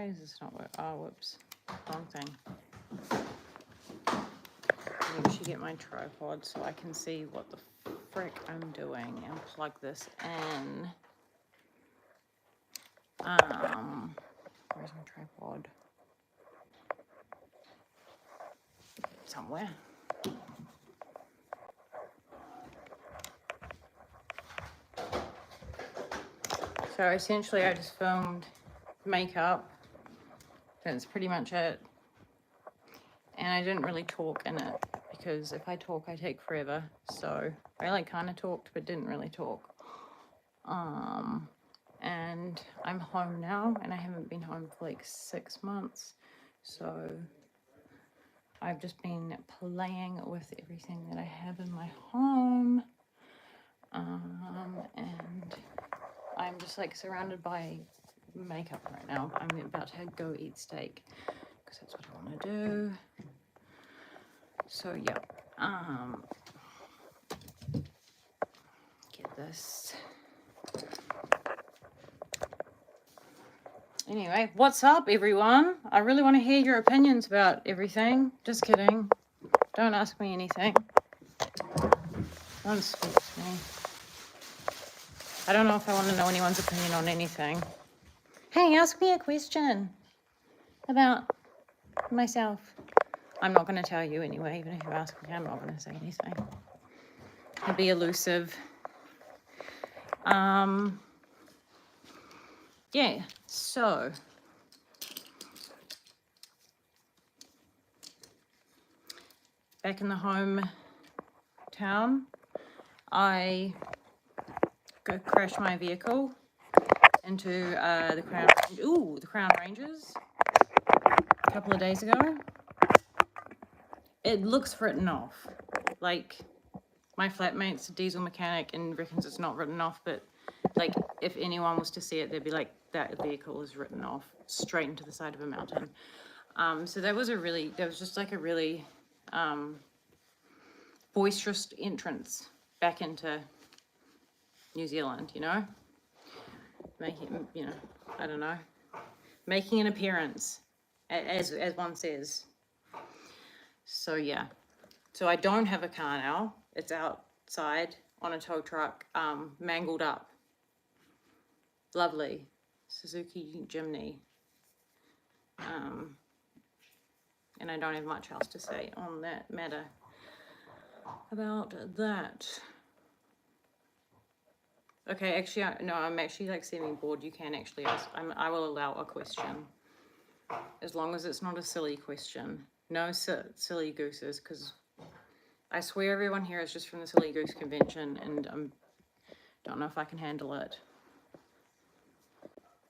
Why is this not work? Oh, whoops. Wrong thing. Maybe I should get my tripod so I can see what the frick I'm doing and plug this in. Where's my tripod? Somewhere. So essentially I just filmed makeup. That's pretty much it. And I didn't really talk in it because if I talk I take forever. So I like kind of talked but didn't really talk. And I'm home now and I haven't been home for like 6 months. So I've just been playing with everything that I have in my home. And I'm just like surrounded by makeup right now. I'm about to go eat steak because that's what I want to do. So yeah, get this. Anyway, what's up everyone? I really want to hear your opinions about everything. Just kidding. Don't ask me anything. Don't speak to me. I don't know if I want to know anyone's opinion on anything. Hey, ask me a question about myself. I'm not going to tell you anyway, even if you ask me, I'm not going to say anything. I'd be elusive. Yeah, so back in the hometown, I crashed my vehicle into the Crown Ranges a couple of days ago. It looks written off. Like, my flatmate's a diesel mechanic and reckons it's not written off, but like if anyone was to see it, they'd be like, that vehicle is written off straight into the side of a mountain. So that was just like a really boisterous entrance back into New Zealand, you know, making an appearance, as one says. So yeah, so I don't have a car now. It's outside on a tow truck, mangled up. Lovely Suzuki Jimny. And I don't have much else to say on that matter about that. Okay, actually, no, I'm actually like semi-bored. You can actually ask. I will allow a question. As long as it's not a silly question. No silly gooses, because I swear everyone here is just from the Silly Goose Convention and I don't know if I can handle it.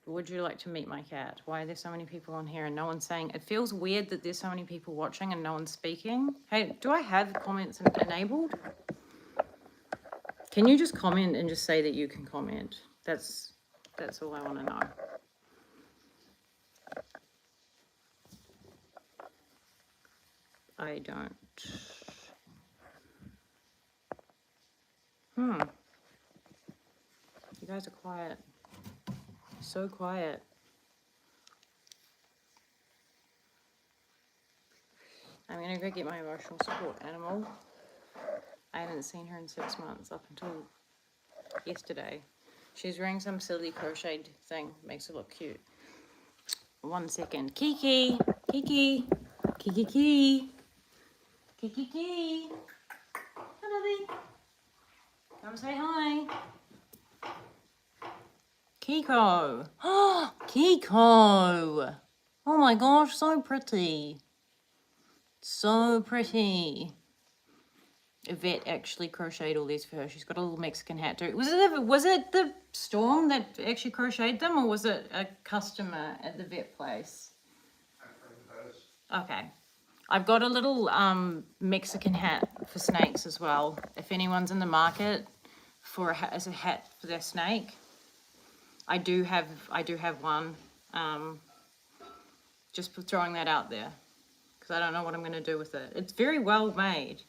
Would you like to meet my cat? Why are there so many people on here and no one's saying? It feels weird that there's so many people watching and no one's speaking. Hey, do I have comments enabled? Can you just comment and just say that you can comment? That's all I want to know. I don't. You guys are quiet. So quiet. I'm gonna go get my emotional support animal. I haven't seen her in 6 months up until yesterday. She's wearing some silly crocheted thing, makes her look cute. 1 second. Kiki! Kiki! Kiki! Kiki! Hi, lovey. Come say hi. Kiko! Oh, Kiko! Oh my gosh, so pretty. So pretty. Yvette actually crocheted all these for her. She's got a little Mexican hat too. Was it the Storm that actually crocheted them, or was it a customer at the vet place? Okay. I've got a little Mexican hat for snakes as well. If anyone's in the market for as a hat for their snake, I do have one. Just for throwing that out there, because I don't know what I'm going to do with it. It's very well made.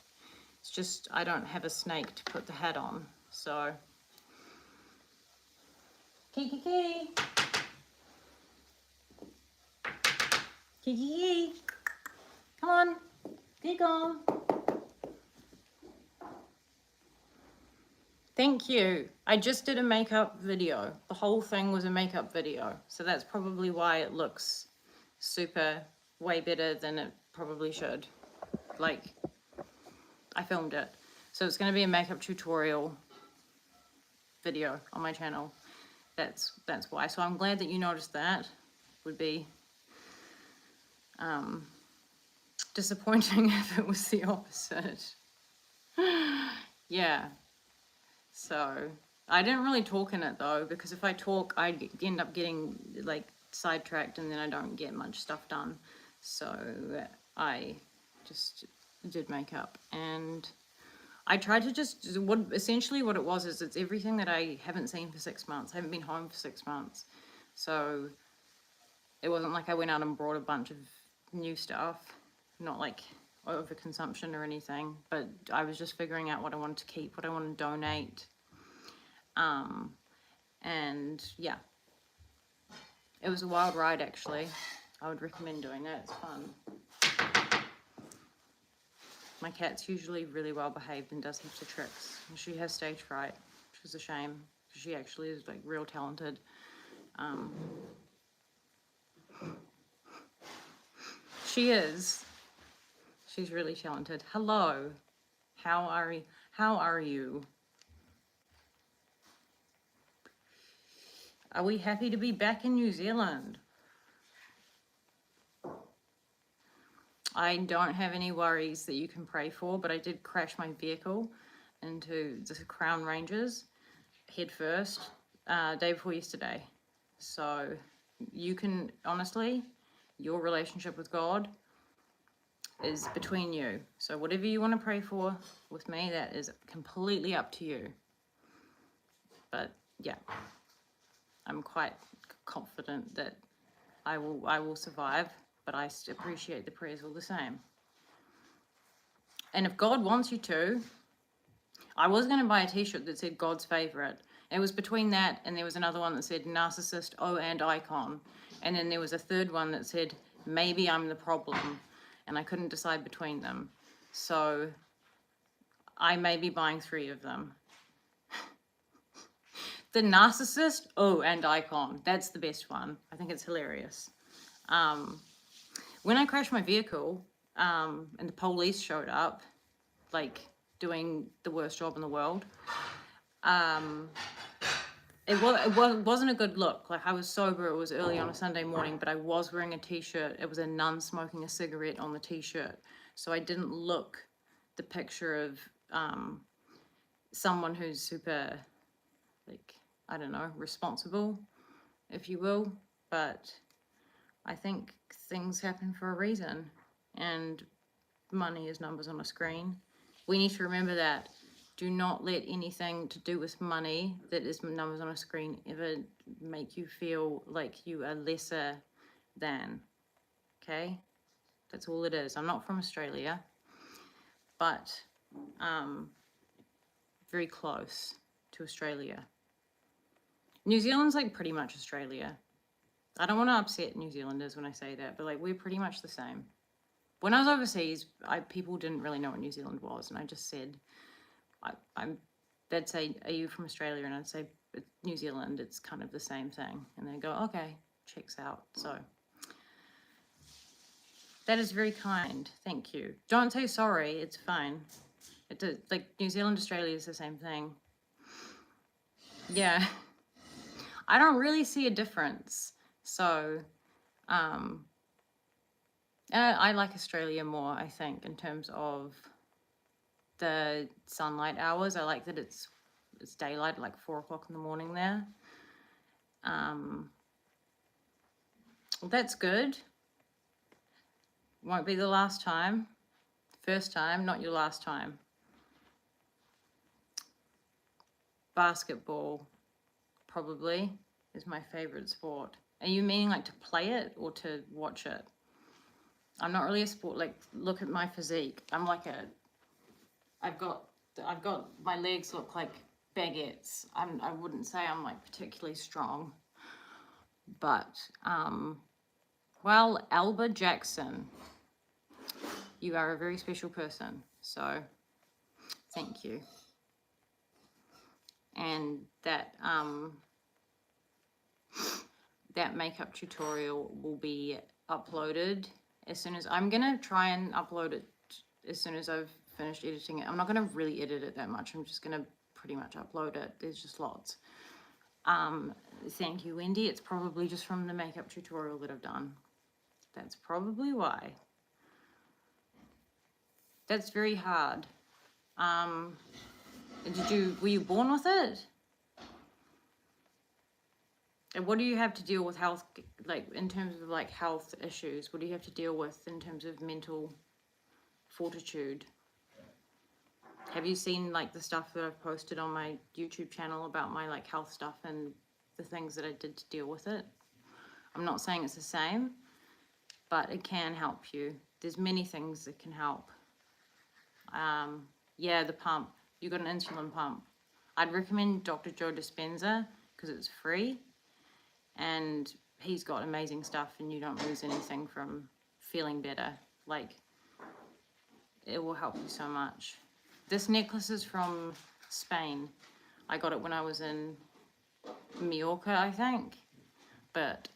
It's just I don't have a snake to put the hat on. So, Kiki. Kiki, come on, Kiko. Thank you. I just did a makeup video. The whole thing was a makeup video. So that's probably why it looks super, way better than it probably should. Like, I filmed it. So it's going to be a makeup tutorial video on my channel. That's why. So I'm glad that you noticed that. Would be disappointing if it was the opposite. Yeah. So I didn't really talk in it though, because if I talk, I end up getting like sidetracked and then I don't get much stuff done. So I just did makeup, and I tried to just, essentially what it was is it's everything that I haven't seen for 6 months. I haven't been home for 6 months. So it wasn't like I went out and brought a bunch of new stuff, not like overconsumption or anything, but I was just figuring out what I wanted to keep, what I want to donate. And yeah, it was a wild ride actually. I would recommend doing that, it's fun. My cat's usually really well behaved and does heaps of tricks. And she has stage fright, which is a shame, because she actually is like real talented. She is. She's really talented. Hello. How are you? How are you? Are we happy to be back in New Zealand? I don't have any worries that you can pray for, but I did crash my vehicle into the Crown Ranges head first, day before yesterday. So you can, honestly, your relationship with God is between you. So whatever you want to pray for with me, that is completely up to you. But yeah, I'm quite confident that I will survive, but I appreciate the prayers all the same. And if God wants you to, I was going to buy a t-shirt that said God's favorite. It was between that and there was another one that said narcissist, oh, and icon. And then there was a third one that said maybe I'm the problem. And I couldn't decide between them. So I may be buying 3 of them. The narcissist, oh, and icon. That's the best one. I think it's hilarious. When I crashed my vehicle, and the police showed up, like doing the worst job in the world, it wasn't a good look. Like, I was sober, it was early on a Sunday morning, but I was wearing a t-shirt. It was a nun smoking a cigarette on the t-shirt. So I didn't look the picture of someone who's super, like, I don't know, responsible, if you will. But I think things happen for a reason, and money is numbers on a screen. We need to remember that. Do not let anything to do with money that is numbers on a screen ever make you feel like you are lesser than, okay? That's all it is. I'm not from Australia, but very close to Australia. New Zealand's like pretty much Australia. I don't want to upset New Zealanders when I say that, but like we're pretty much the same. When I was overseas, people didn't really know what New Zealand was, and I just said, they'd say, are you from Australia? And I'd say, New Zealand, it's kind of the same thing. And they'd go, okay, checks out. So that is very kind. Thank you. Don't say sorry. It's fine. Like New Zealand, Australia is the same thing. Yeah. I don't really see a difference. So, I like Australia more, I think, in terms of the sunlight hours. I like that it's daylight at like 4 o'clock in the morning there. That's good. Won't be the last time. First time, not your last time. Basketball, probably, is my favorite sport. Are you meaning like to play it or to watch it? I'm not really a sport, like, look at my physique. I'm like I've got my legs look like baguettes. I wouldn't say I'm like particularly strong, but Well, Alba Jackson, you are a very special person, so thank you. And that that makeup tutorial will be uploaded as soon as, I'm gonna try and upload it as soon as I've finished editing it. I'm not gonna really edit it that much. I'm just gonna pretty much upload it. There's just lots. Thank you, Wendy. It's probably just from the makeup tutorial that I've done. That's probably why. That's very hard. Were you born with it? And what do you have to deal with health, like in terms of like health issues? What do you have to deal with in terms of mental fortitude? Have you seen like the stuff that I've posted on my YouTube channel about my like health stuff and the things that I did to deal with it? I'm not saying it's the same, but it can help you. There's many things that can help. Yeah, the pump. You got an insulin pump. I'd recommend Dr. Joe Dispenza because it's free and he's got amazing stuff and you don't lose anything from feeling better. Like, it will help you so much. This necklace is from Spain. I got it when I was in Mallorca, I think. But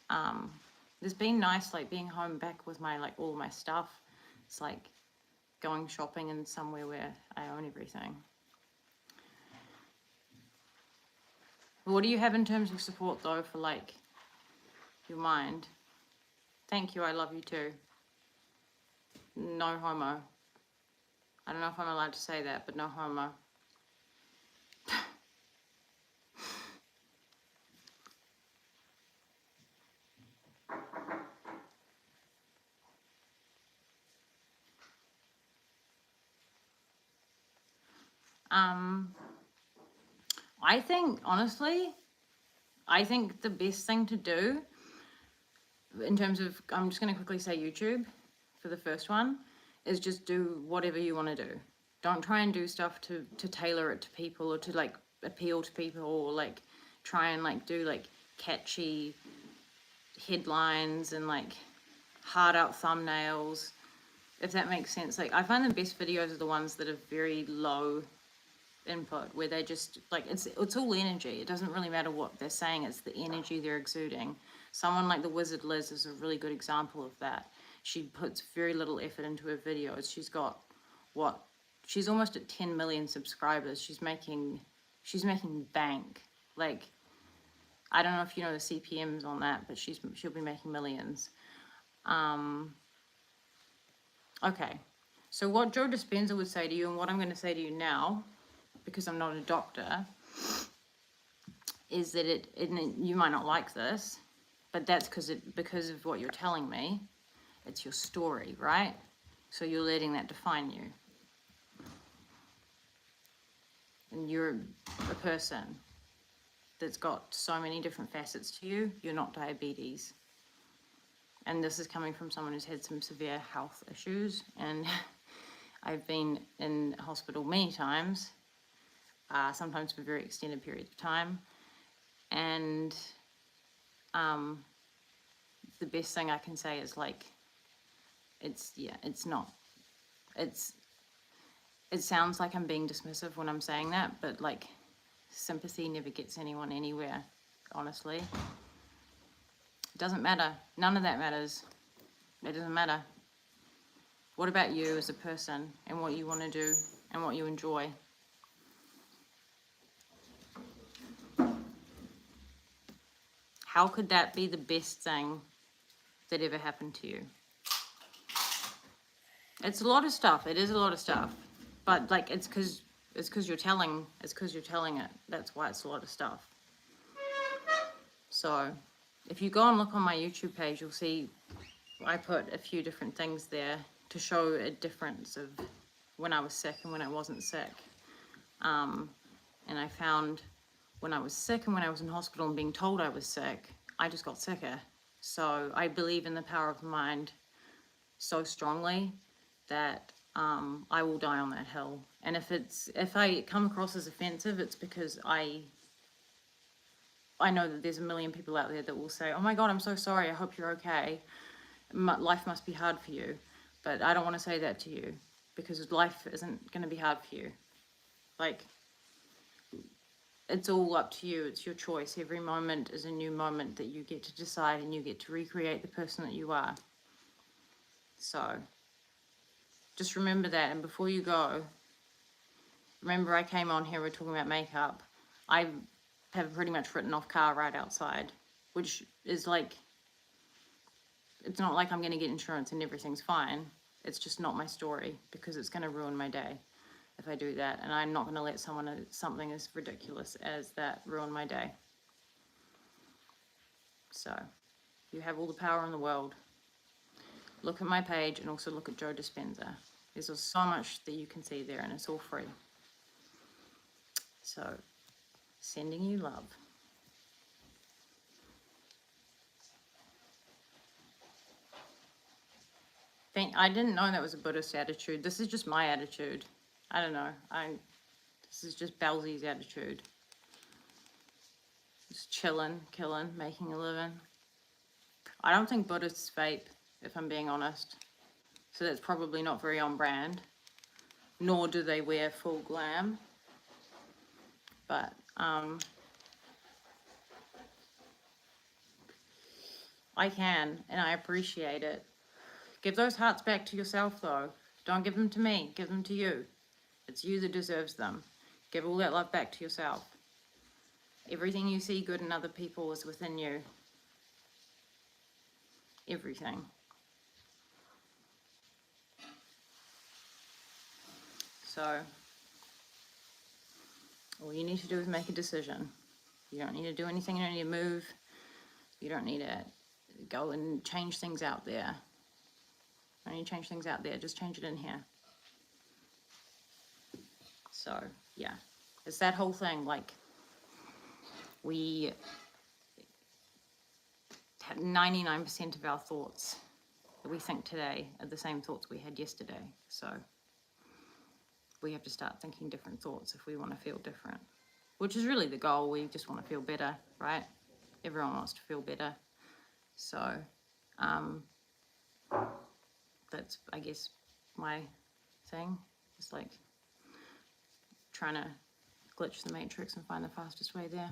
it's been nice, like being home back with my like all my stuff. It's like going shopping in somewhere where I own everything. What do you have in terms of support though for like your mind? Thank you, I love you too. No homo. I don't know if I'm allowed to say that, but no homo. I think, honestly, I think the best thing to do in terms of, I'm just going to quickly say YouTube for the first one, is just do whatever you want to do. Don't try and do stuff to tailor it to people or to like appeal to people or like try and like do like catchy headlines and like hard out thumbnails, if that makes sense. Like I find the best videos are the ones that are very low input, where they just like it's all energy. It doesn't really matter what they're saying, it's the energy they're exuding. Someone like the Wizard Liz is a really good example of that. She puts very little effort into her videos. She's got she's almost at 10 million subscribers. She's making bank. Like, I don't know if you know the CPMs on that, but she'll be making millions. Okay, so what Joe Dispenza would say to you and what I'm going to say to you now, because I'm not a doctor, is that you might not like this, but that's because of what you're telling me. It's your story, right? So you're letting that define you. And you're a person that's got so many different facets to you. You're not diabetes. And this is coming from someone who's had some severe health issues. And I've been in hospital many times, sometimes for very extended periods of time. And the best thing I can say is like, it sounds like I'm being dismissive when I'm saying that, but like sympathy never gets anyone anywhere, honestly. It doesn't matter. None of that matters. It doesn't matter. What about you as a person and what you want to do and what you enjoy? How could that be the best thing that ever happened to you? It's a lot of stuff. It is a lot of stuff. But like it's because you're telling it. That's why it's a lot of stuff. So if you go and look on my YouTube page, you'll see I put a few different things there to show a difference of when I was sick and when I wasn't sick. And I found when I was sick and when I was in hospital and being told I was sick, I just got sicker. So I believe in the power of the mind so strongly that I will die on that hill. And if I come across as offensive, it's because I know that there's a million people out there that will say, oh my God, I'm so sorry, I hope you're okay. life must be hard for you. But I don't want to say that to you, because life isn't going to be hard for you. Like, it's all up to you. It's your choice. Every moment is a new moment that you get to decide, and you get to recreate the person that you are. So just remember that. And before you go, remember I came on here, we're talking about makeup. I have pretty much written off car right outside, which is like, it's not like I'm going to get insurance and everything's fine. It's just not my story, because it's going to ruin my day if I do that. And I'm not going to let something as ridiculous as that ruin my day. So you have all the power in the world. Look at my page and also look at Joe Dispenza. There's so much that you can see there, and it's all free. So, sending you love. I didn't know that was a Buddhist attitude. This is just my attitude. I don't know. This is just Belzy's attitude. Just chilling, killing, making a living. I don't think Buddhists vape, if I'm being honest. So that's probably not very on brand. Nor do they wear full glam. But, I can, and I appreciate it. Give those hearts back to yourself, though. Don't give them to me. Give them to you. It's you that deserves them. Give all that love back to yourself. Everything you see good in other people is within you. Everything. So, all you need to do is make a decision. You don't need to do anything. You don't need to move. You don't need to go and change things out there. You don't need to change things out there. Just change it in here. So, yeah. It's that whole thing, like, we have 99% of our thoughts that we think today are the same thoughts we had yesterday. So we have to start thinking different thoughts if we want to feel different, which is really the goal. We just want to feel better, right? Everyone wants to feel better. So that's, I guess, my thing. It's like trying to glitch the matrix and find the fastest way there.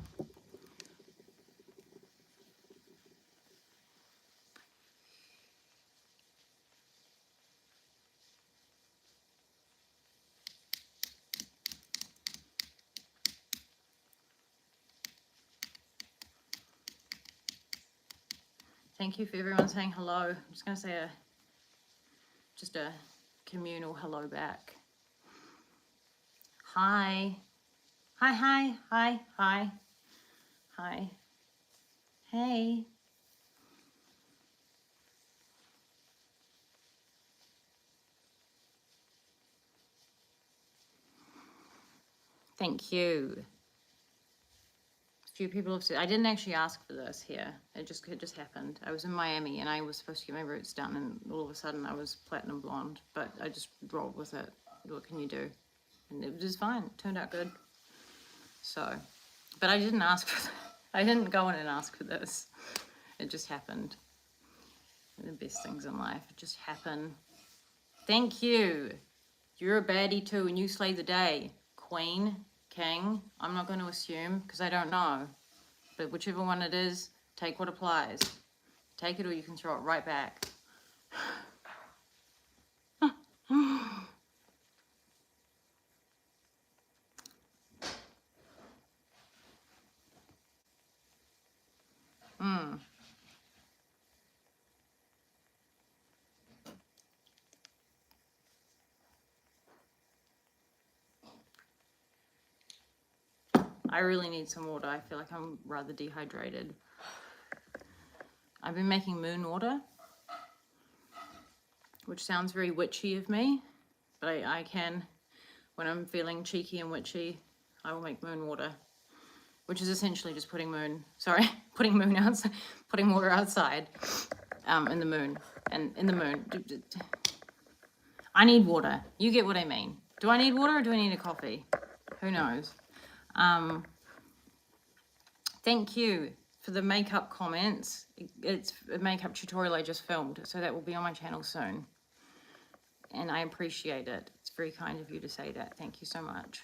Thank you for everyone saying hello. I'm just going to say just a communal hello back. Hi. Hi, hi, hi, hi, hi. Hey. Thank you. A few people have said, I didn't actually ask for this here. It just happened. I was in Miami and I was supposed to get my roots done, and all of a sudden I was platinum blonde, but I just rolled with it. What can you do? And it was fine. It turned out good. So, but I didn't ask for that. I didn't go in and ask for this. It just happened. The best things in life just happen. Thank you. You're a baddie too, and you slay the day. Queen, king, I'm not going to assume because I don't know. But whichever one it is, take what applies. Take it or you can throw it right back. I really need some water. I feel like I'm rather dehydrated. I've been making moon water, which sounds very witchy of me, but I can, when I'm feeling cheeky and witchy, I will make moon water, which is essentially just putting water outside, in the moon, and in the moon. I need water. You get what I mean. Do I need water or do I need a coffee? Who knows? Thank you for the makeup comments, it's a makeup tutorial I just filmed, so that will be on my channel soon. And I appreciate it. It's very kind of you to say that. Thank you so much.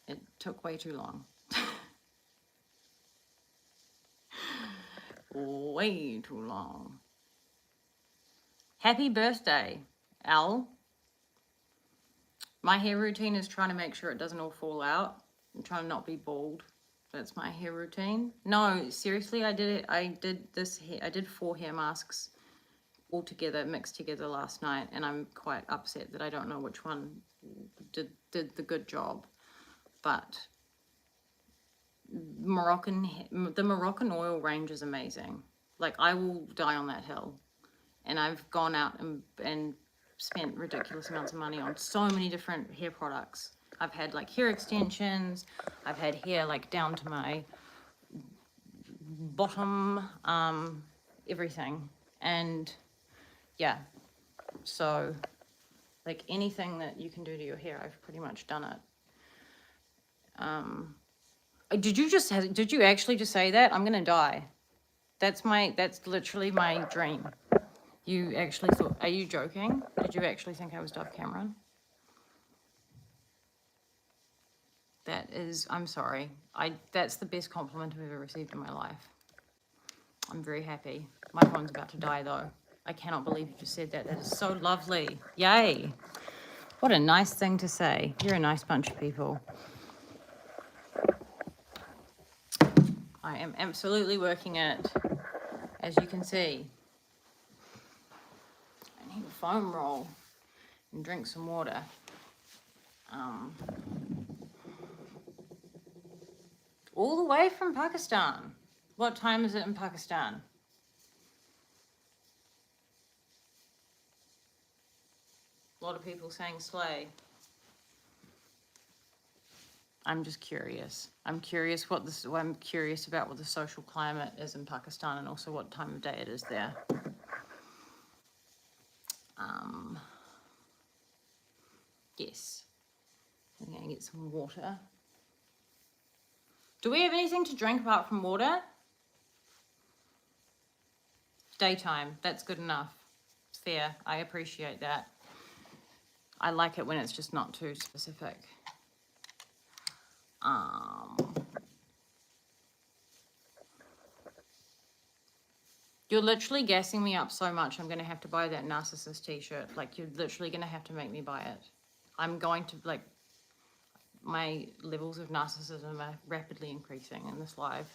It took way too long. Way too long. Happy birthday, Al. My hair routine is trying to make sure it doesn't all fall out. I'm trying to not be bald. That's my hair routine. No, seriously, I did it. I did 4 hair masks all together, mixed together last night, and I'm quite upset that I don't know which one did the good job. But the Moroccan oil range is amazing. Like, I will die on that hill. And I've gone out and spent ridiculous amounts of money on so many different hair products. I've had like hair extensions, I've had hair like down to my bottom, everything. And yeah, so like anything that you can do to your hair, I've pretty much done it. Did you actually just say that? I'm gonna die. That's literally my dream. You actually thought, are you joking? Did you actually think I was Dove Cameron? That is, I'm sorry. That's the best compliment I've ever received in my life. I'm very happy. My phone's about to die though. I cannot believe you just said that. That is so lovely. Yay. What a nice thing to say. You're a nice bunch of people. I am absolutely working it, as you can see. I need a foam roll and drink some water. All the way from Pakistan. What time is it in Pakistan? A lot of people saying slay. I'm just curious. I'm curious about what the social climate is in Pakistan and also what time of day it is there. Yes. I'm going to get some water. Do we have anything to drink apart from water? Daytime. That's good enough. It's fair. I appreciate that. I like it when it's just not too specific. You're literally gassing me up so much, I'm going to have to buy that narcissist t-shirt. Like, you're literally going to have to make me buy it. I'm going to, like, my levels of narcissism are rapidly increasing in this live,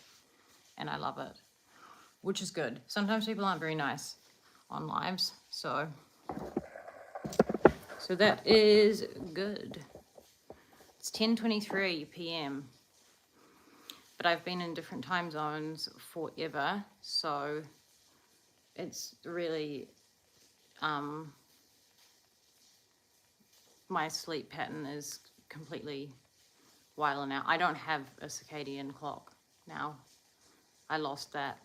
and I love it, which is good. Sometimes people aren't very nice on lives, so that is good. It's 10:23 p.m. but I've been in different time zones forever, so it's really, my sleep pattern is completely wilding out. I don't have a circadian clock now. I lost that.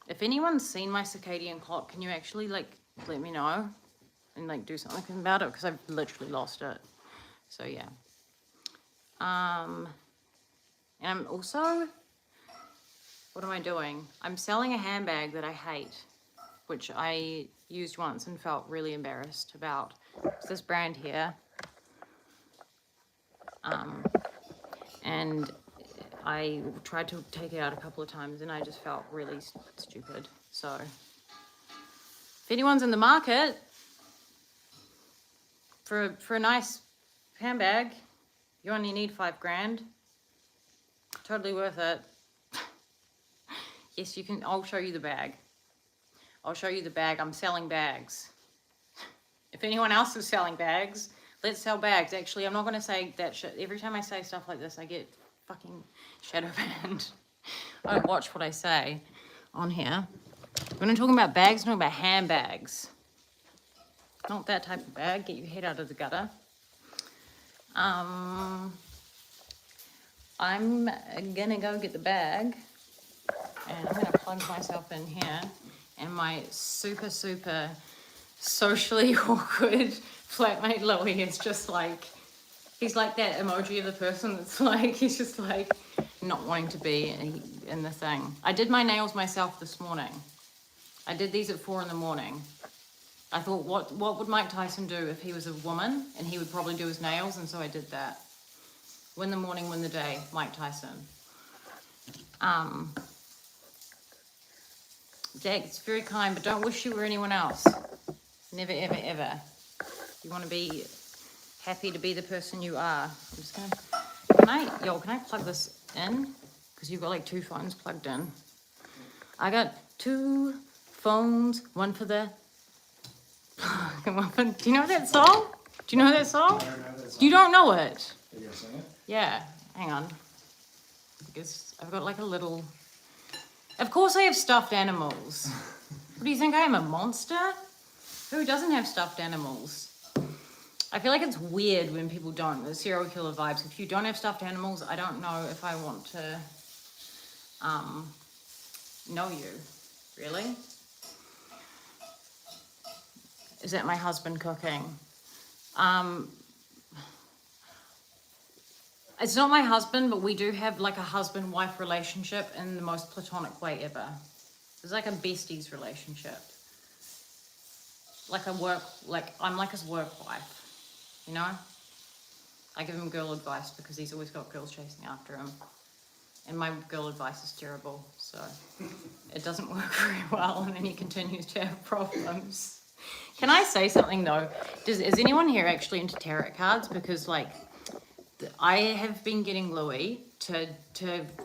If anyone's seen my circadian clock, can you actually, like, let me know and, like, do something about it? Because I've literally lost it. So, yeah. And I'm also, what am I doing? I'm selling a handbag that I hate, which I used once and felt really embarrassed about. It's this brand here. And I tried to take it out a couple of times and I just felt really stupid. So if anyone's in the market for a nice handbag, you only need $5,000. Totally worth it. Yes, you can. I'll show you the bag. I'll show you the bag. I'm selling bags. If anyone else is selling bags, let's sell bags. Actually, I'm not going to say that shit. Every time I say stuff like this, I get fucking shadow banned. I don't watch what I say on here. When I'm talking about bags, I'm talking about handbags. Not that type of bag. Get your head out of the gutter. I'm gonna go get the bag and I'm gonna plug myself in here, and my super socially awkward flatmate Louie is just like, he's like that emoji of the person that's like, he's just like, not wanting to be in the thing. I did my nails myself this morning. I did these at 4 in the morning. I thought, what would Mike Tyson do if he was a woman? And he would probably do his nails, and so I did that. Win the morning, win the day, Mike Tyson. Jack, it's very kind, but don't wish you were anyone else. Never, ever, ever. You want to be happy to be the person you are. I'm just gonna, can I plug this in? Because you've got like 2 phones plugged in. I got 2 phones, one for the, do you know that song? Do you know that song? I don't know that song. You don't know it? Are you gonna sing it? Yeah, hang on. Because I've got like a little, of course I have stuffed animals. What do you think, I am a monster? Who doesn't have stuffed animals? I feel like it's weird when people don't, the serial killer vibes. If you don't have stuffed animals, I don't know if I want to know you, really. Is that my husband cooking? It's not my husband, but we do have like a husband-wife relationship in the most platonic way ever. It's like a besties relationship. Like I'm like his work wife, you know? I give him girl advice because he's always got girls chasing after him. And my girl advice is terrible, so it doesn't work very well, and then he continues to have problems. Can I say something though? Is anyone here actually into tarot cards? Because like, I have been getting Louis to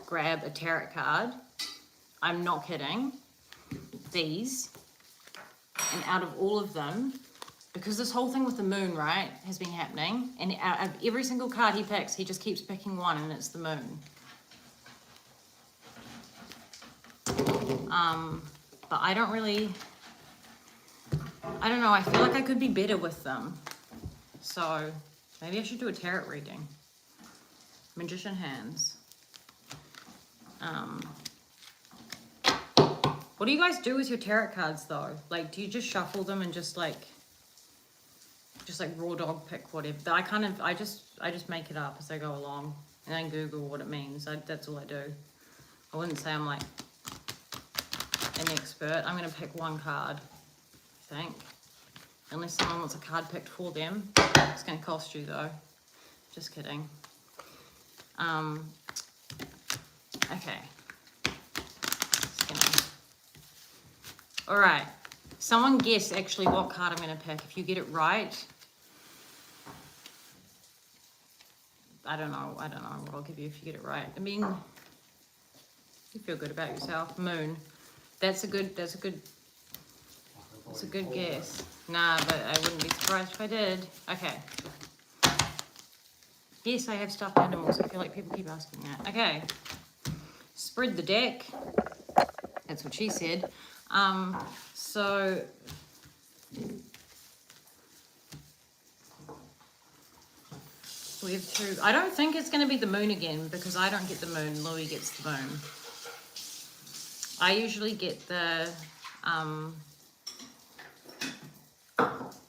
grab a tarot card. I'm not kidding. These. And out of all of them, because this whole thing with the moon, right, has been happening, and out of every single card he picks, he just keeps picking one, and it's the moon. But I don't know, I feel like I could be better with them. So maybe I should do a tarot reading. Magician hands. What do you guys do with your tarot cards though? Like, do you just shuffle them and just like raw dog pick whatever? I just make it up as I go along, and then Google what it means. That's all I do. I wouldn't say I'm like an expert. I'm gonna pick one card, I think. Unless someone wants a card picked for them. It's gonna cost you though. Just kidding. Okay. All right. Someone guess actually what card I'm going to pick. If you get it right, I don't know what I'll give you if you get it right. I mean, you feel good about yourself. Moon. That's a good guess. Nah, but I wouldn't be surprised if I did. Okay. Yes, I have stuffed animals. I feel like people keep asking that. Okay. Spread the deck. That's what she said. So we have 2. I don't think it's going to be the moon again because I don't get the moon. Louis gets the moon. I usually get the,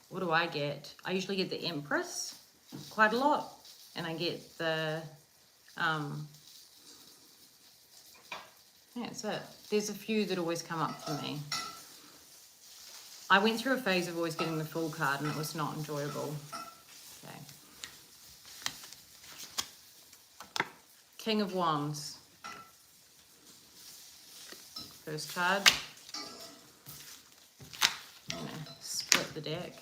what do I get? I usually get the Empress quite a lot. And I get the, yeah, that's it. There's a few that always come up for me. I went through a phase of always getting the full card and it was not enjoyable. Okay. King of Wands. First card. I'm gonna split the deck.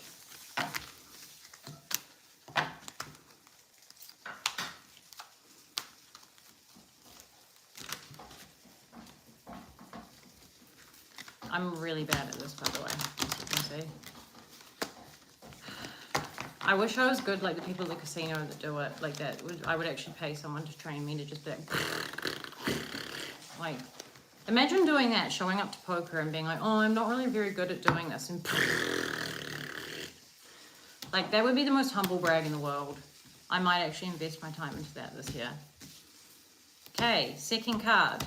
I'm really bad at this, by the way, as you can see. I wish I was good like the people at the casino that do it like that. I would actually pay someone to train me to just be like, imagine doing that, showing up to poker and being like, oh, I'm not really very good at doing this. And like, that would be the most humble brag in the world. I might actually invest my time into that this year. Okay, second card.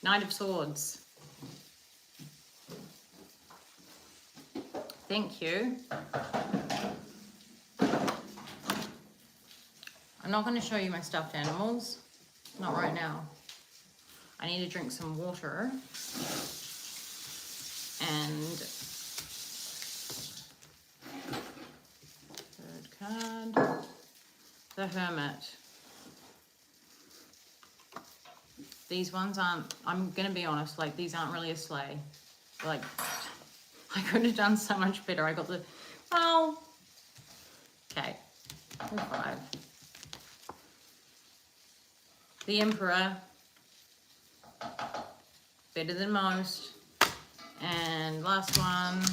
Knight of Swords. Thank you. I'm not going to show you my stuffed animals. Not right now. I need to drink some water. And third card, the Hermit. These ones aren't, I'm going to be honest, like these aren't really a sleigh. Like, I could have done so much better. I got the, well, okay, 5. The Emperor, better than most. And last one,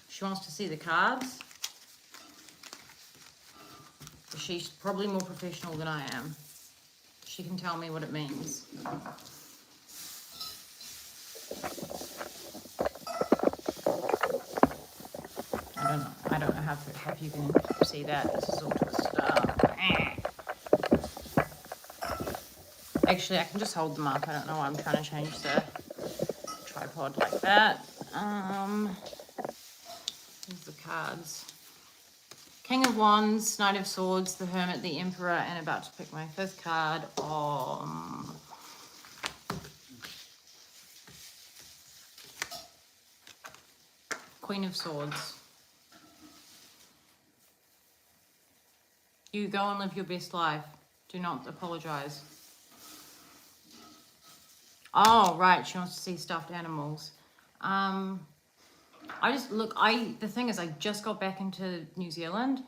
she wants to see the cards. She's probably more professional than I am. She can tell me what it means. I don't know if you can see that. This is all twisted up. Actually, I can just hold them up. I don't know why I'm trying to change the tripod like that. Here's the cards. King of Wands, Knight of Swords, the Hermit, the Emperor, and about to pick my 5th card. Queen of Swords. You go and live your best life. Do not apologize. Oh, right. She wants to see stuffed animals. The thing is, I just got back into New Zealand.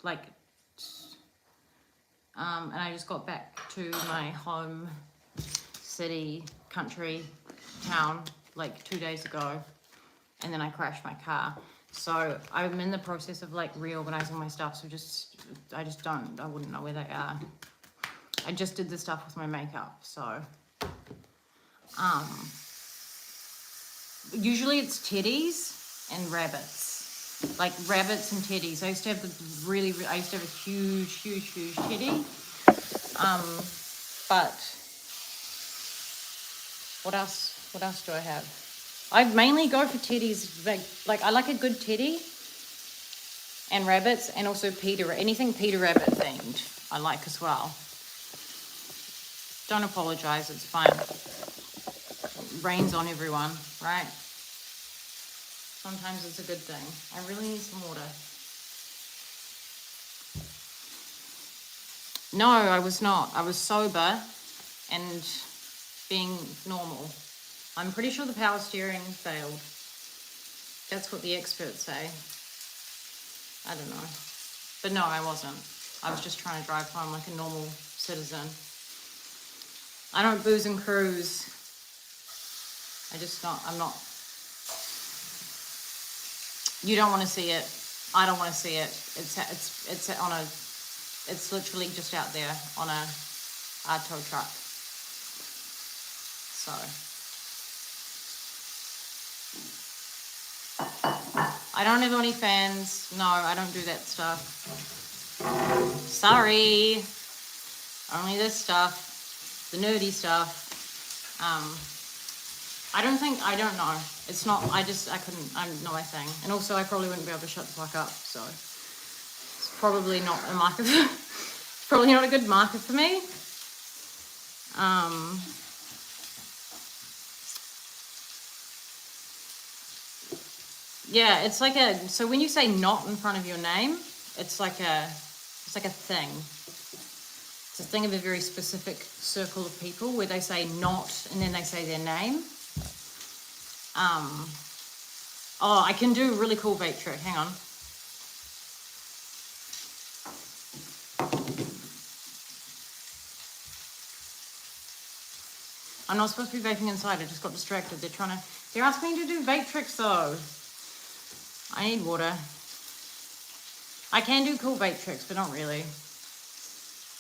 Like, and I just got back to my home city, country, town, like 2 days ago. And then I crashed my car. So I'm in the process of like reorganizing my stuff. So I wouldn't know where they are. I just did the stuff with my makeup. So, usually it's teddies and rabbits. Like rabbits and teddies. I used to have a huge teddy. But what else do I have? I mainly go for teddies. Like I like a good teddy and rabbits, and also anything Peter Rabbit themed I like as well. Don't apologize, it's fine. It rains on everyone, right? Sometimes it's a good thing. I really need some water. No, I was not. I was sober and being normal. I'm pretty sure the power steering failed. That's what the experts say. I don't know. But no, I wasn't. I was just trying to drive home like a normal citizen. I don't booze and cruise. I'm not. You don't want to see it. I don't want to see it. It's literally just out there on a tow truck. So. I don't have any fans. No, I don't do that stuff. Sorry. Only this stuff. The nerdy stuff. I don't know. It's not, I'm not my thing. And also I probably wouldn't be able to shut the fuck up, so. It's probably not a market, probably not a good market for me. Yeah, it's like so when you say not in front of your name, it's like a thing. It's a thing of a very specific circle of people where they say not and then they say their name. Oh, I can do a really cool vape trick. Hang on. I'm not supposed to be vaping inside. I just got distracted. They're asking me to do vape tricks though. I need water. I can do cool vape tricks, but not really.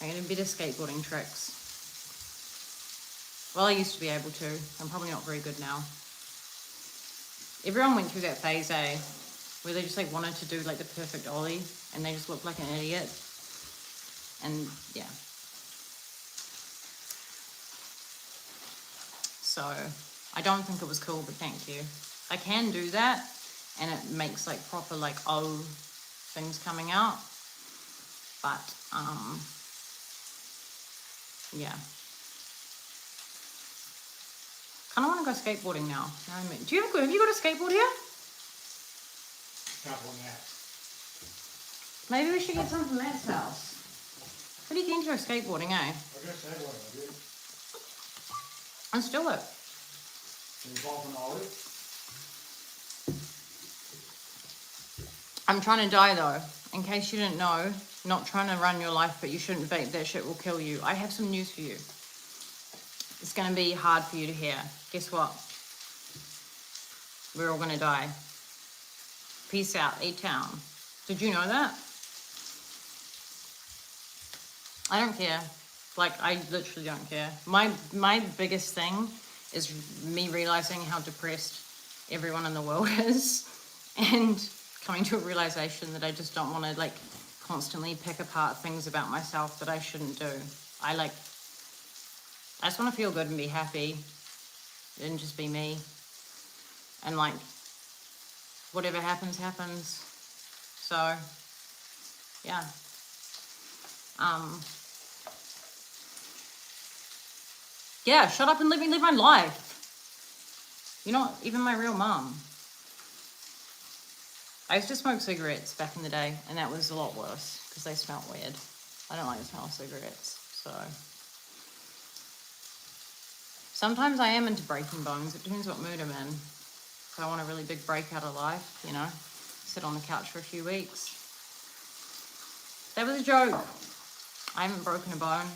I can do better skateboarding tricks. Well, I used to be able to. I'm probably not very good now. Everyone went through that phase, where they just like wanted to do like the perfect ollie and they just looked like an idiot. And yeah. So I don't think it was cool, but thank you. I can do that. and it makes like proper like O things coming out. But yeah. Kind of want to go skateboarding now. You know what I mean? Have you got a skateboard here? Couple of that. Maybe we should get some from Matt's house. Pretty keen to go skateboarding, eh? I guess that one I did. Let's do it. Involving Ollie. I'm trying to die though. In case you didn't know, not trying to run your life, but you shouldn't vape. That shit will kill you. I have some news for you. It's going to be hard for you to hear. Guess what? We're all going to die. Peace out, E-Town. Did you know that? I don't care. Like, I literally don't care. My biggest thing is me realizing how depressed everyone in the world is, and coming to a realization that I just don't want to, like, constantly pick apart things about myself that I shouldn't do. I just want to feel good and be happy and just be me. And, like, whatever happens, happens. So, yeah. Yeah, shut up and let me live my life. You're not even my real mum. I used to smoke cigarettes back in the day, and that was a lot worse because they smelled weird. I don't like the smell of cigarettes, so. Sometimes I am into breaking bones. It depends what mood I'm in. If I want a really big break out of life, you know, sit on the couch for a few weeks. That was a joke. I haven't broken a bone.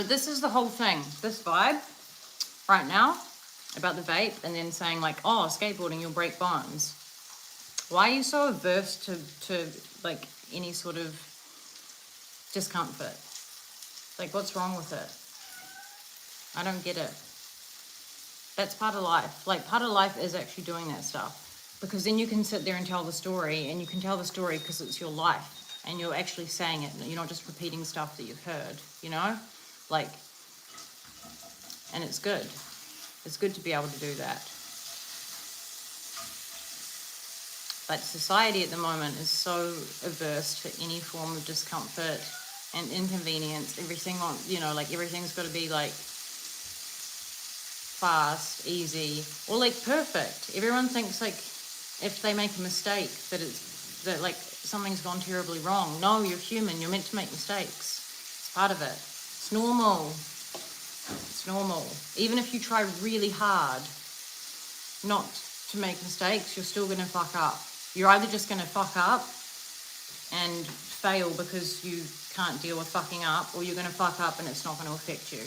This is the whole thing. This vibe right now about the vape and then saying like, oh, skateboarding, you'll break bones. Why are you so averse to like any sort of discomfort? Like, what's wrong with it? I don't get it. That's part of life. Like, part of life is actually doing that stuff. Because then you can sit there and tell the story, and you can tell the story because it's your life. And you're actually saying it. You're not just repeating stuff that you've heard, you know? Like, and it's good. It's good to be able to do that. But society at the moment is so averse to any form of discomfort and inconvenience. Everything on, you know, like everything's got to be like fast, easy, or like perfect. Everyone thinks like if they make a mistake that like something's gone terribly wrong. No, you're human. You're meant to make mistakes. It's part of it. It's normal. It's normal. Even if you try really hard not to make mistakes, you're still going to fuck up. You're either just going to fuck up and fail because you can't deal with fucking up, or you're going to fuck up and it's not going to affect you.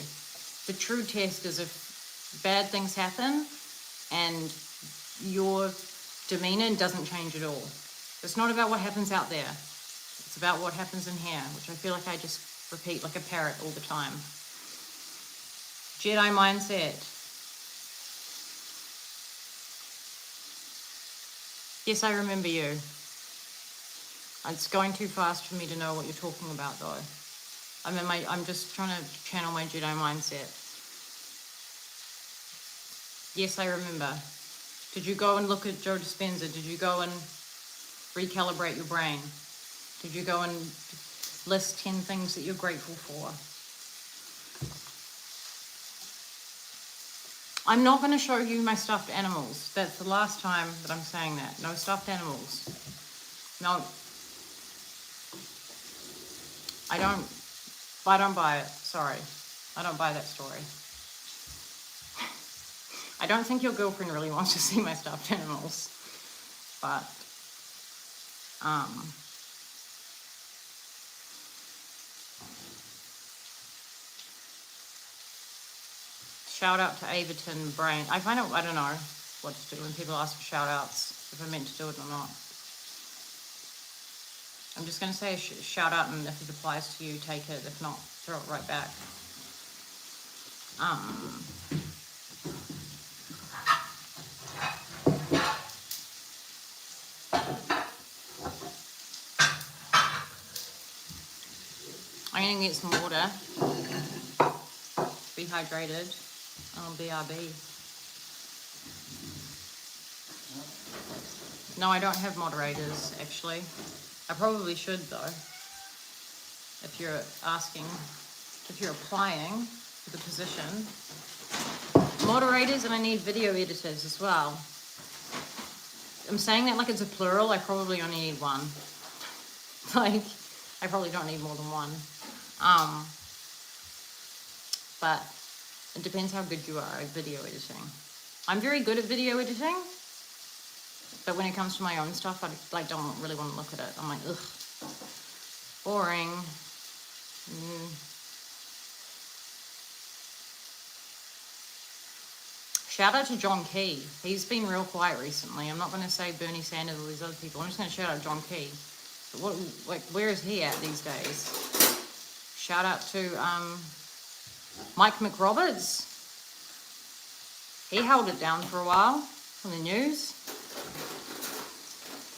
The true test is if bad things happen and your demeanor doesn't change at all. It's not about what happens out there. It's about what happens in here, which I feel like I just repeat like a parrot all the time. Jedi mindset. Yes, I remember you. It's going too fast for me to know what you're talking about, though. I'm just trying to channel my Jedi mindset. Yes, I remember. Did you go and look at Joe Dispenza? Did you go and recalibrate your brain? Did you go and list 10 things that you're grateful for? I'm not going to show you my stuffed animals. That's the last time that I'm saying that. No stuffed animals. No. I don't buy it. Sorry. I don't buy that story. I don't think your girlfriend really wants to see my stuffed animals. But, shout out to Averton Brain. I don't know what to do when people ask for shout outs, if I'm meant to do it or not. I'm just going to say a shout out, and if it applies to you, take it. If not, throw it right back. I'm going to get some water. dehydrated. Oh, BRB. No, I don't have moderators, actually. I probably should, though. If you're asking, if you're applying for the position. Moderators, and I need video editors as well. I'm saying that like it's a plural. I probably only need one. Like, I probably don't need more than one. But it depends how good you are at video editing. I'm very good at video editing, but when it comes to my own stuff, I like don't really want to look at it. I'm like, ugh, boring. Shout out to John Key. He's been real quiet recently. I'm not going to say Bernie Sanders or these other people. I'm just going to shout out John Key. But what, like, where is he at these days? Shout out to Mike McRoberts. He held it down for a while on the news.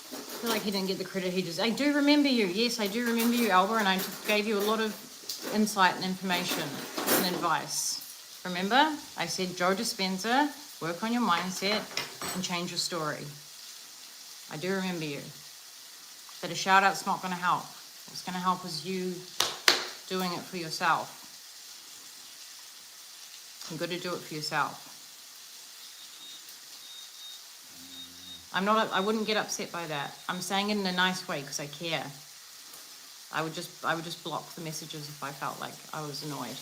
I feel like he didn't get the credit he deserves. I do remember you. Yes, I do remember you, Alba, and I gave you a lot of insight and information and advice. Remember? I said, Joe Dispenza, work on your mindset and change your story. I do remember you. But a shout out's not going to help. What's going to help is you doing it for yourself. You've got to do it for yourself. I wouldn't get upset by that. I'm saying it in a nice way because I care. I would just block the messages if I felt like I was annoyed.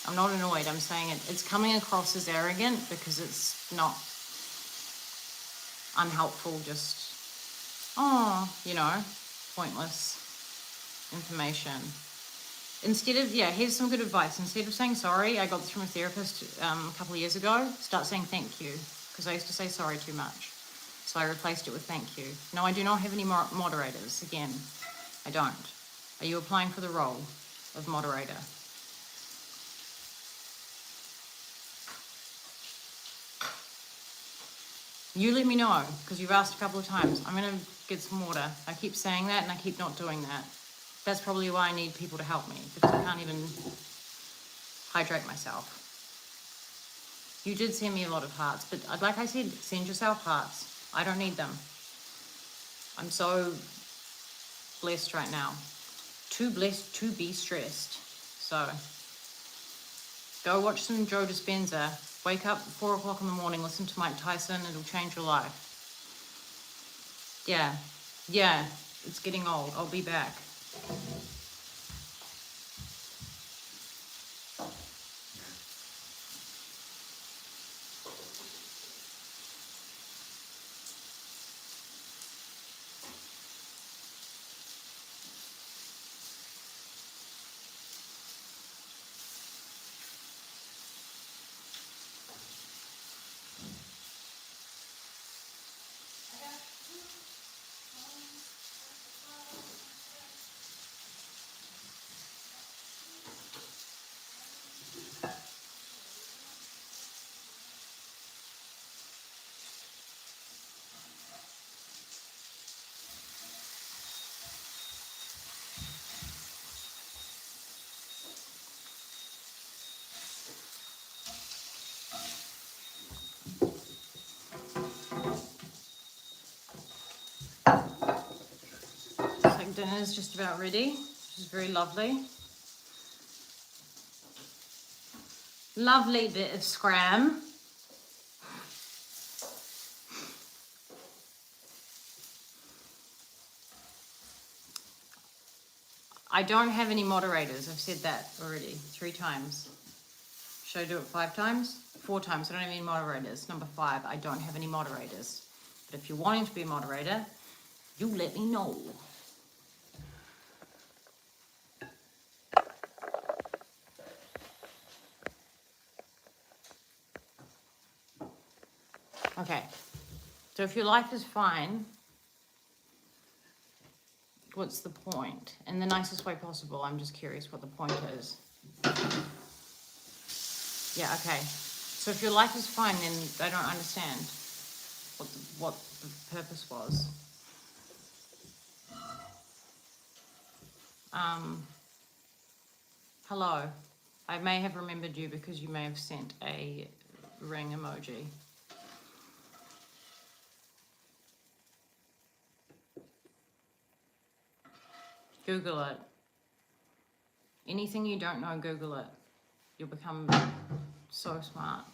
I'm not annoyed. I'm saying it's coming across as arrogant because it's not unhelpful, just, pointless information. Instead of, here's some good advice. Instead of saying sorry, I got this from a therapist a couple of years ago, start saying thank you, because I used to say sorry too much. So I replaced it with thank you. No, I do not have any moderators. Again, I don't. Are you applying for the role of moderator? You let me know, because you've asked a couple of times. I'm going to get some water. I keep saying that and I keep not doing that. That's probably why I need people to help me, because I can't even hydrate myself. You did send me a lot of hearts, but like I said, send yourself hearts. I don't need them. I'm so blessed right now. Too blessed to be stressed. So, go watch some Joe Dispenza. Wake up at 4 o'clock in the morning, listen to Mike Tyson, it'll change your life. Yeah, it's getting old. I'll be back. Dinner is just about ready, which is very lovely. Lovely bit of scram. I don't have any moderators. I've said that already 3 times. Should I do it 5 times? 4 times. I don't have any moderators. Number 5, I don't have any moderators. But if you're wanting to be a moderator, you let me know. Okay, so if your life is fine, what's the point? In the nicest way possible, I'm just curious what the point is. Yeah, okay. So if your life is fine, then I don't understand what the purpose was. Hello. I may have remembered you because you may have sent a ring emoji. Google it. Anything you don't know, Google it. You'll become so smart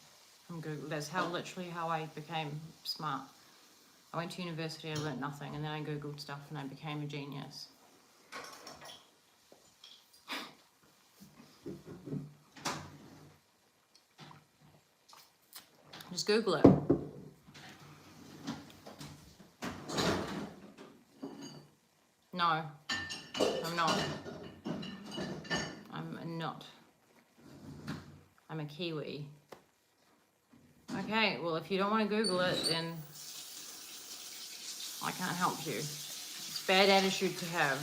from Google. That's literally how I became smart. I went to university, I learnt nothing, and then I Googled stuff and I became a genius. Just Google it. No, I'm not. I'm not. I'm a Kiwi. Okay, well, if you don't want to Google it, then I can't help you. It's a bad attitude to have.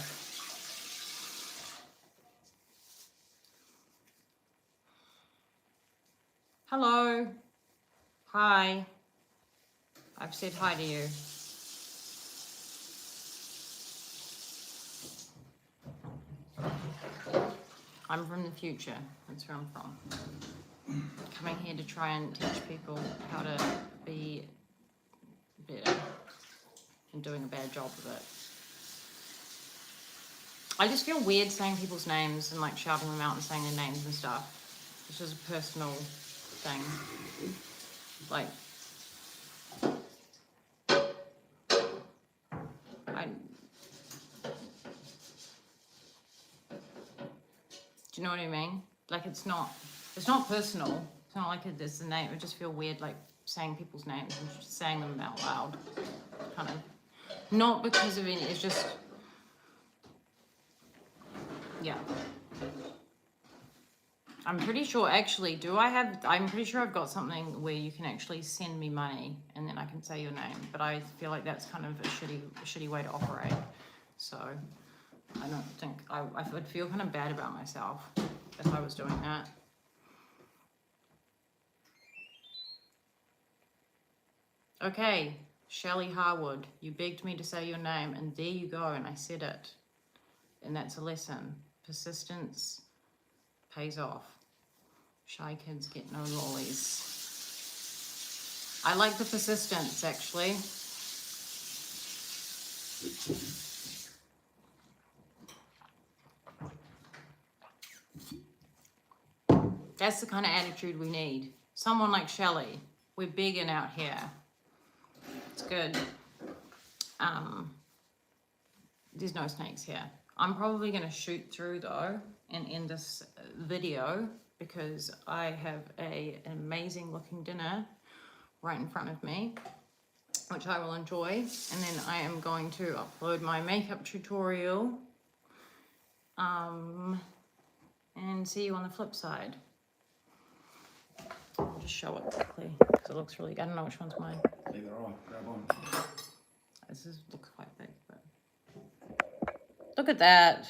Hello. Hi. I've said hi to you. I'm from the future. That's where I'm from. Coming here to try and teach people how to be better and doing a bad job of it. I just feel weird saying people's names and like shouting them out and saying their names and stuff. It's just a personal thing. Like, do you know what I mean? Like, it's not personal. It's not like it's a name. I just feel weird, like, saying people's names and just saying them out loud. Kind of. Not because of any, it's just, yeah. I'm pretty sure, actually, I'm pretty sure I've got something where you can actually send me money and then I can say your name. But I feel like that's kind of a shitty way to operate. So I don't think, I would feel kind of bad about myself if I was doing that. Okay, Shelley Harwood, you begged me to say your name and there you go, and I said it. And that's a lesson. Persistence pays off. Shy kids get no lollies. I like the persistence, actually. That's the kind of attitude we need. Someone like Shelley. We're begging out here. It's good. There's no snakes here. I'm probably going to shoot through, though, and end this video because I have an amazing looking dinner right in front of me, which I will enjoy. And then I am going to upload my makeup tutorial and see you on the flip side. I'll just show it quickly because it looks really good. I don't know which one's mine. Either or, grab one. This looks quite big, but look at that.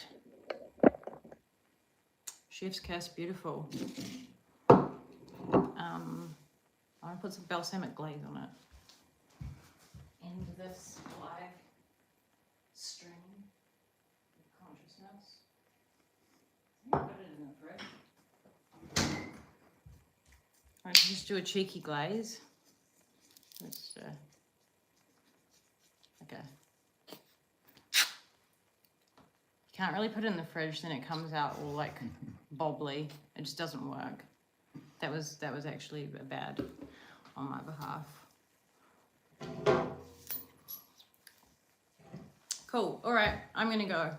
Chef's kiss, beautiful. I'm gonna put some balsamic glaze on it. End this live stream of consciousness. I put it in the fridge. Alright, just do a cheeky glaze. Let's okay. You can't really put it in the fridge, then it comes out all like bobbly. It just doesn't work. That was actually bad on my behalf. Cool. All right, I'm gonna go.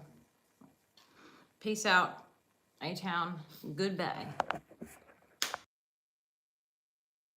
Peace out, A-Town. Goodbye.